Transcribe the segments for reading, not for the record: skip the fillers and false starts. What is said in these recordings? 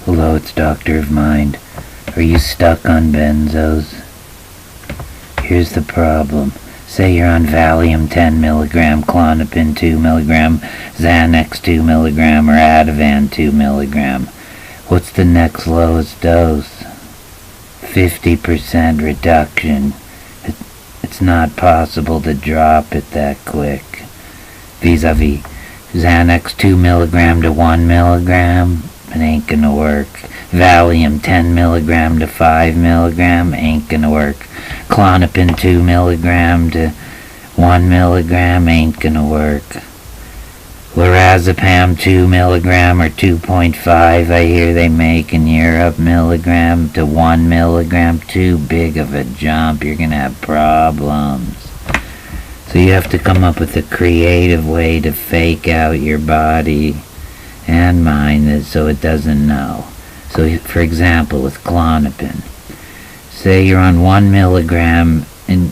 Hello, it's Doctor of Mind. Are you stuck on benzos? Here's the problem. Say you're on Valium 10 milligram, Klonopin 2 milligram, Xanax 2 milligram, or Ativan 2 milligram. What's the next lowest dose? 50% reduction. It's not possible to drop it that quick. Vis-a-vis Xanax 2 milligram to 1 milligram, it ain't gonna work. Valium 10 milligram to 5 milligram, ain't gonna work. Klonopin 2 milligram to 1 milligram, ain't gonna work. Lorazepam 2 milligram or 2.5, I hear they make in Europe, milligram to 1 milligram, too big of a jump, you're gonna have problems. So you have to come up with a creative way to fake out your body and mind so it doesn't know. So for example, with Klonopin, say you're on 1 milligram and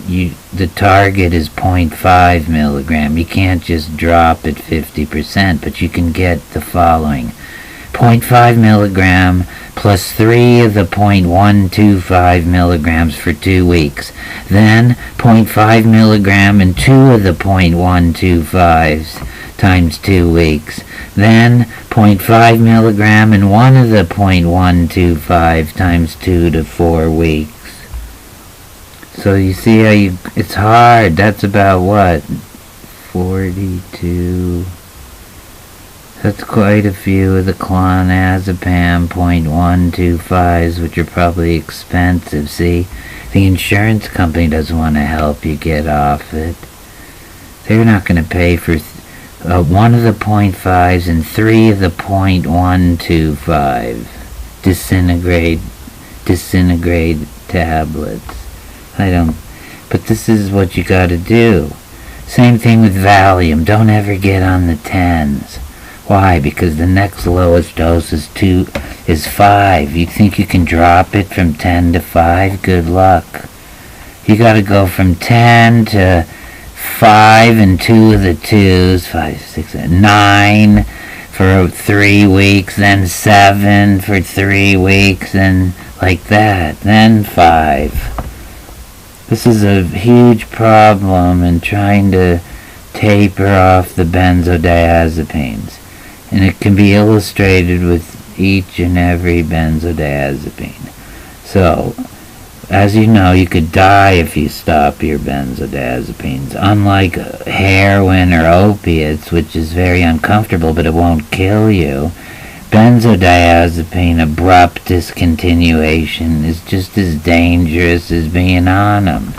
the target is 0.5 milligram. You can't just drop it 50%, but you can get the following. 0.5 milligram plus 3 of the 0.125 milligrams for 2 weeks. Then 0.5 milligram and 2 of the 0.125s times 2 weeks. Then 0.5 milligram and 1 of the 0.125 times 2 to 4 weeks. So you see how it's hard. That's about what? 42. That's quite a few of the clonazepam 0.125s, which are probably expensive. See, the insurance company doesn't want to help you get off it. They're not going to pay for 1 of the 0.5s and 3 of the 0.125 disintegrate tablets. But this is what you gotta do. Same thing with Valium. Don't ever get on the 10s. Why? Because the next lowest dose is 5. You think you can drop it from 10 to 5? Good luck. You gotta go from 10 to 5 and 2 of the 2s, 5, 6, 9 for 3 weeks, then 7 for 3 weeks, and like that, then 5. This is a huge problem in trying to taper off the benzodiazepines. And it can be illustrated with each and every benzodiazepine. So, as you know, you could die if you stop your benzodiazepines. Unlike heroin or opiates, which is very uncomfortable, but it won't kill you. Benzodiazepine abrupt discontinuation is just as dangerous as being on them.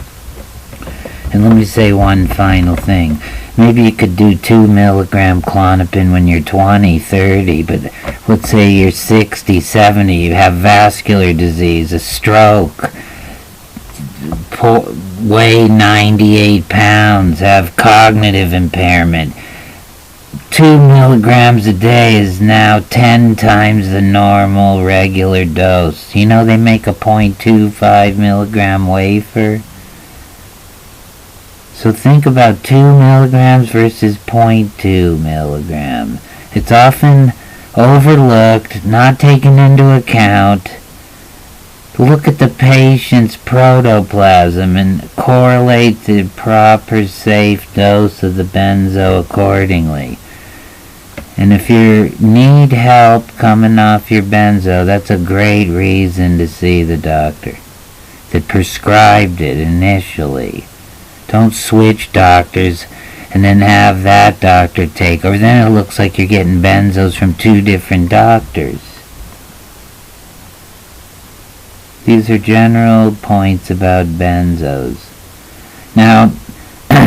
And let me say one final thing. Maybe you could do 2 milligram Klonopin when you're 20, 30, but let's say you're 60, 70, you have vascular disease, a stroke, weigh 98 pounds, have cognitive impairment. 2 milligrams a day is now 10 times the normal regular dose. You know they make a 0.25 milligram wafer? So think about 2 milligrams versus 0.2 milligram. It's often overlooked, not taken into account. Look at the patient's protoplasm and correlate the proper safe dose of the benzo accordingly. And if you need help coming off your benzo, that's a great reason to see the doctor that prescribed it initially. Don't switch doctors and then have that doctor take, or then it looks like you're getting benzos from 2 different doctors. These are general points about benzos. Now,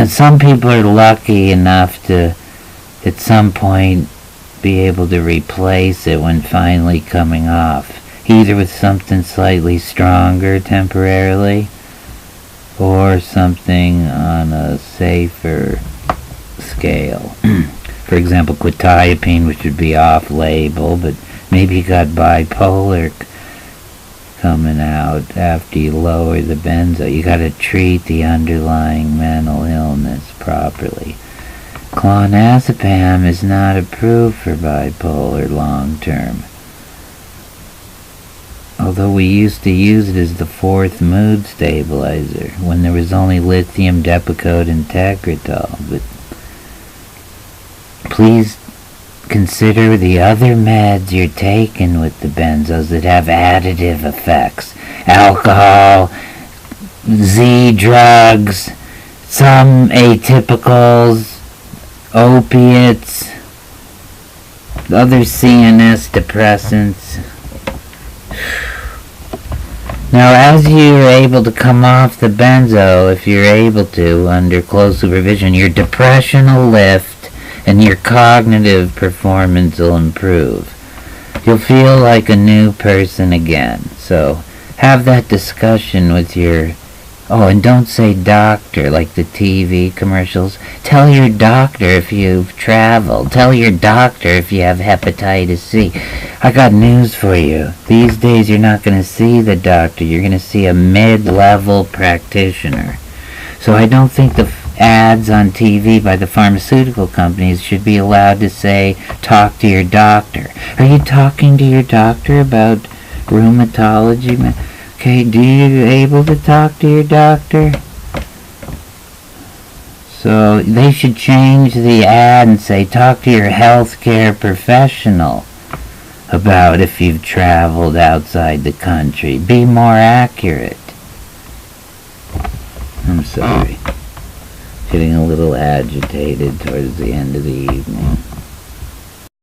some people are lucky enough to, at some point, be able to replace it when finally coming off, either with something slightly stronger temporarily, or something on a safer scale. For example, quetiapine, which would be off-label, but maybe you got bipolar coming out after you lower the benzo. You got to treat the underlying mental illness properly. Clonazepam is not approved for bipolar long term. Although we used to use it as the fourth mood stabilizer when there was only lithium, Depakote, and Tegretol. But please consider the other meds you're taking with the benzos that have additive effects. Alcohol, Z drugs, some atypicals, opiates, other CNS depressants. Now, as you're able to come off the benzo, if you're able to, under close supervision, your depression will lift and your cognitive performance will improve. You'll feel like a new person again. So, have that discussion with your... Oh, and don't say doctor like the TV commercials. Tell your doctor if you've traveled. Tell your doctor if you have hepatitis C. I got news for you. These days you're not going to see the doctor. You're going to see a mid-level practitioner. So I don't think the ads on TV by the pharmaceutical companies should be allowed to say, talk to your doctor. Are you talking to your doctor about rheumatology? Okay, do you able to talk to your doctor? So they should change the ad and say, talk to your healthcare professional about if you've traveled outside the country. Be more accurate. I'm sorry. Getting a little agitated towards the end of the evening.